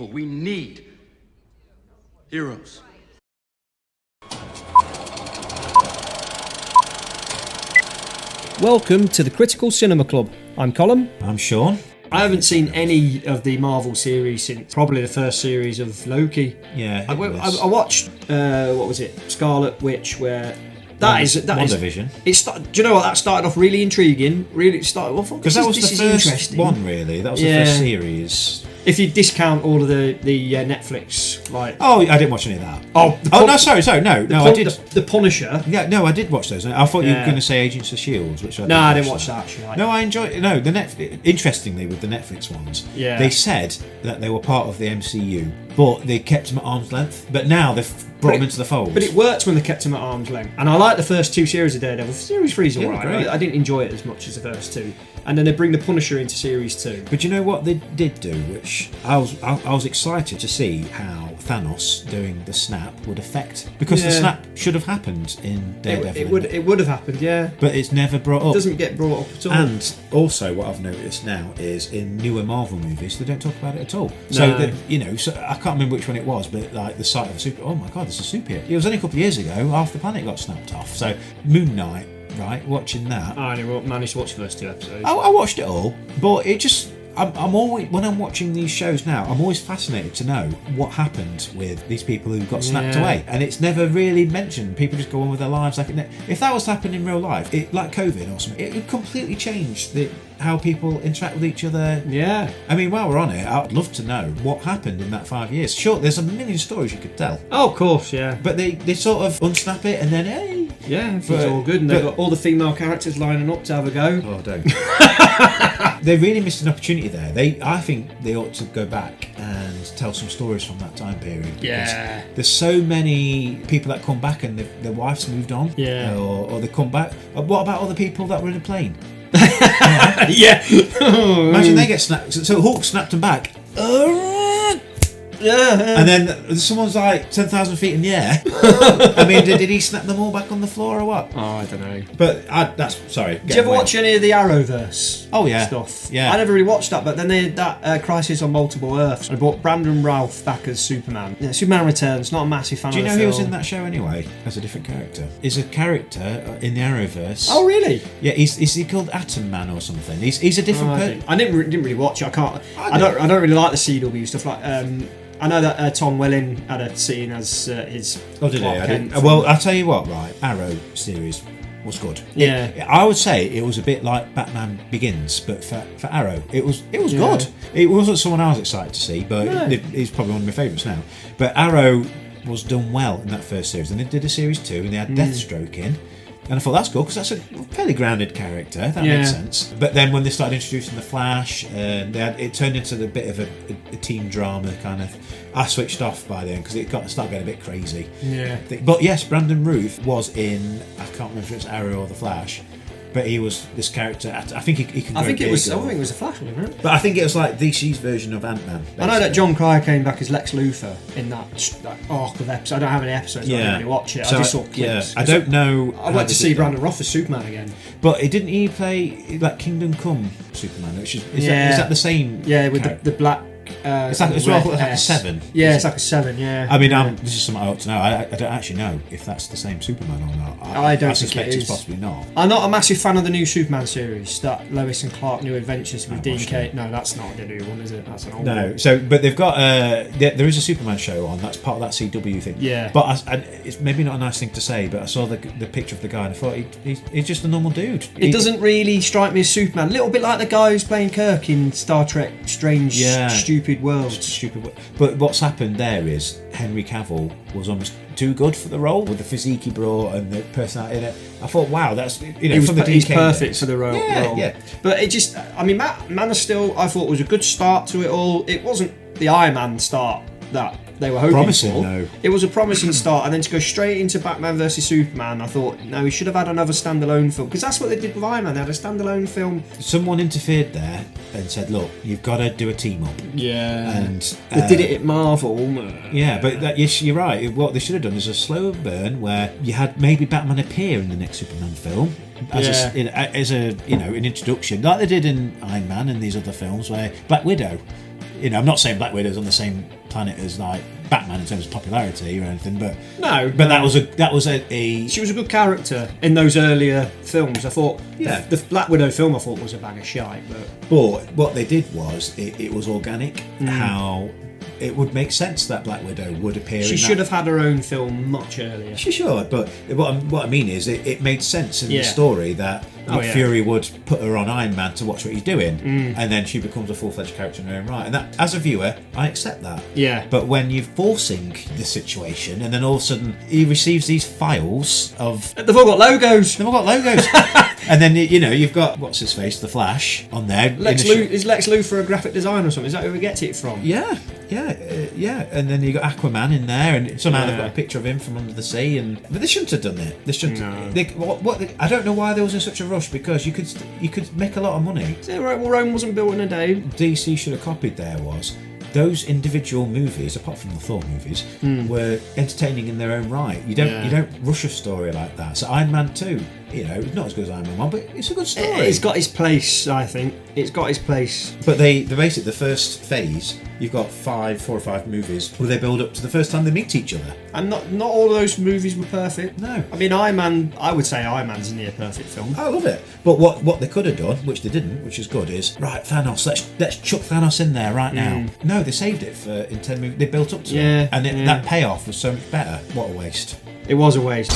But we need heroes. Welcome to the Critical Cinema Club. I'm Colin. I'm Sean. I haven't seen any of the Marvel series since probably the first series of Loki. Yeah, I watched what was it, Scarlet Witch, where that is Wandavision. Do you know what, that started off really intriguing. Really started off because that was the first one, really. That was the first series. If you discount all of the Netflix, like I didn't watch any of that. No, sorry, I did. The Punisher. Yeah, no, I did watch those. I thought you were going to say Agents of Shield, which I didn't watch that actually. No, I enjoyed. No, interestingly, with the Netflix ones, they said that they were part of the MCU, but they kept them at arm's length. But now they've brought them into the fold. But it worked when they kept them at arm's length. And I like the first two series of Daredevil. Series 3's alright. I didn't enjoy it as much as the first two. And then they bring the Punisher into series 2. But you know what they did do, which I was excited to see how Thanos doing the snap would affect, because the snap should have happened in Daredevil. It would have happened, yeah. But it's never brought up. It doesn't get brought up at all. And also, what I've noticed now is in newer Marvel movies, they don't talk about it at all. So so I can't remember which one it was, but like the sight of a super. Oh my God, there's a superhero. It was only a couple of years ago. Half the planet got snapped off. So Moon Knight. Right, watching that. I only managed to watch the first two episodes. I watched it all, but it just. I'm always, when I'm watching these shows now, I'm always fascinated to know what happened with these people who got snapped away, and it's never really mentioned. People just go on with their lives like if that was to happen in real life, like COVID or something, it would completely change how people interact with each other. Yeah. I mean, while we're on it, I'd love to know what happened in that 5 years. Sure, there's a million stories you could tell. Oh, of course, yeah. But they sort of unsnap it and then hey. Yeah, it's all good, and they've got all the female characters lining up to have a go. Oh, don't. They really missed an opportunity there. I think they ought to go back and tell some stories from that time period. Yeah. There's so many people that come back and their wives moved on. Yeah. Or they come back. What about all the people that were in a plane? Yeah. Imagine they get snapped. So Hulk snapped them back. Yeah. And then someone's like 10,000 feet in the air. I mean, did he snap them all back on the floor or what? Oh, I don't know. But sorry. Did you ever watch any of the Arrowverse? Oh yeah. Stuff? Yeah. I never really watched that, but then they had that Crisis on Multiple Earths. I brought Brandon Routh back as Superman. Yeah, Superman Returns. Not a massive fan of the film. Do you know he was in that show anyway as a different character? He's a character in the Arrowverse. Oh really? Yeah. Is he called Atom Man or something? He's a different person. I didn't really watch it. I don't really like the CW stuff. Like I know that Tom Welling had a scene as his. Oh, did he? Well, I'll tell you what. Right, Arrow series was good. Yeah, I would say it was a bit like Batman Begins, but for Arrow, it was good. It wasn't someone I was excited to see, but it's probably one of my favourites now. But Arrow was done well in that first series, and they did a series 2, and they had Deathstroke in. And I thought that's good because that's a fairly grounded character. That makes sense. But then when they started introducing the Flash, it turned into a bit of a teen drama kind of. I switched off by then because it started getting a bit crazy. Yeah. But yes, Brandon Routh was in. I can't remember if it's Arrow or the Flash. But he was this character. I think he can. I think it was a Flash, wasn't it? But I think it was like DC's version of Ant-Man. Basically. I know that John Cryer came back as Lex Luthor in that arc of episodes. I don't have any episodes. So I didn't really watch it. So I just saw clips. I don't know. I'd like to see Brandon Routh as Superman again. But didn't he play like Kingdom Come Superman? Which is that the same? Yeah, with the black. It's like a 7. Yeah, it's like a 7. Yeah. I mean, this is something I ought to know. I don't actually know if that's the same Superman or not. I don't suspect think it's possibly not. I'm not a massive fan of the new Superman series, that Lois and Clark New Adventures with Dean Cain. No, that's not the new one, is it? That's an old one. No. So, but they've got there is a Superman show on. That's part of that CW thing. Yeah. But it's maybe not a nice thing to say, but I saw the picture of the guy and I thought he's just a normal dude. It doesn't really strike me as Superman. A little bit like the guy who's playing Kirk in Star Trek Strange Stupid Worlds. But what's happened there is Henry Cavill was almost too good for the role with the physique he brought and the personality in it. I thought, wow, that's he's perfect for the role. Yeah. But it just, I mean, Man of Steel, I thought was a good start to it all. It wasn't the Iron Man start that they were hoping promising, for. No. It was a promising start, and then to go straight into Batman vs Superman, I thought, no, we should have had another standalone film, because that's what they did with Iron Man. They had a standalone film. Someone interfered there and said, look, you've got to do a team up. Yeah. And they did it at Marvel. Yeah, but yes, you're right. What they should have done is a slow burn where you had maybe Batman appear in the next Superman film. As an introduction, like they did in Iron Man and these other films, where Black Widow I'm not saying Black Widow's on the same planet as like Batman in terms of popularity or anything, but no, that was a she was a good character in those earlier films. I thought the Black Widow film I thought was a bag of shite, but what they did was it was organic. How it would make sense that Black Widow would appear. She should have had her own film much earlier. She should, but what I mean is it made sense in the story that Nick Fury would put her on Iron Man to watch what he's doing, and then she becomes a full-fledged character in her own right. And that, as a viewer, I accept that. Yeah. But when you're forcing the situation, and then all of a sudden he receives these files of... They've all got logos. And then, you've got, what's his face, the Flash, on there. Is Lex Luthor a graphic designer or something? Is that who we get it from? Yeah. And then you got Aquaman in there, and somehow they've got a picture of him from under the sea. But they shouldn't have done it. They shouldn't. No. I don't know why there was in such a rush, because you could make a lot of money. Rome wasn't built in a day. DC should have copied those individual movies, apart from the Thor movies, were entertaining in their own right. You don't rush a story like that. So Iron Man 2, it's not as good as Iron Man 1, but it's a good story. It's got its place, I think. It's got its place. But the first phase, you've got 4 or 5 movies where they build up to the first time they meet each other. And not all of those movies were perfect. No. I mean, I would say Iron Man's a near perfect film. I love it. But what they could have done, which they didn't, which is good, is right, Thanos. Let's chuck Thanos in there right now. No, they saved it in 10 movies. They built up to it, and that payoff was so much better. What a waste! It was a waste.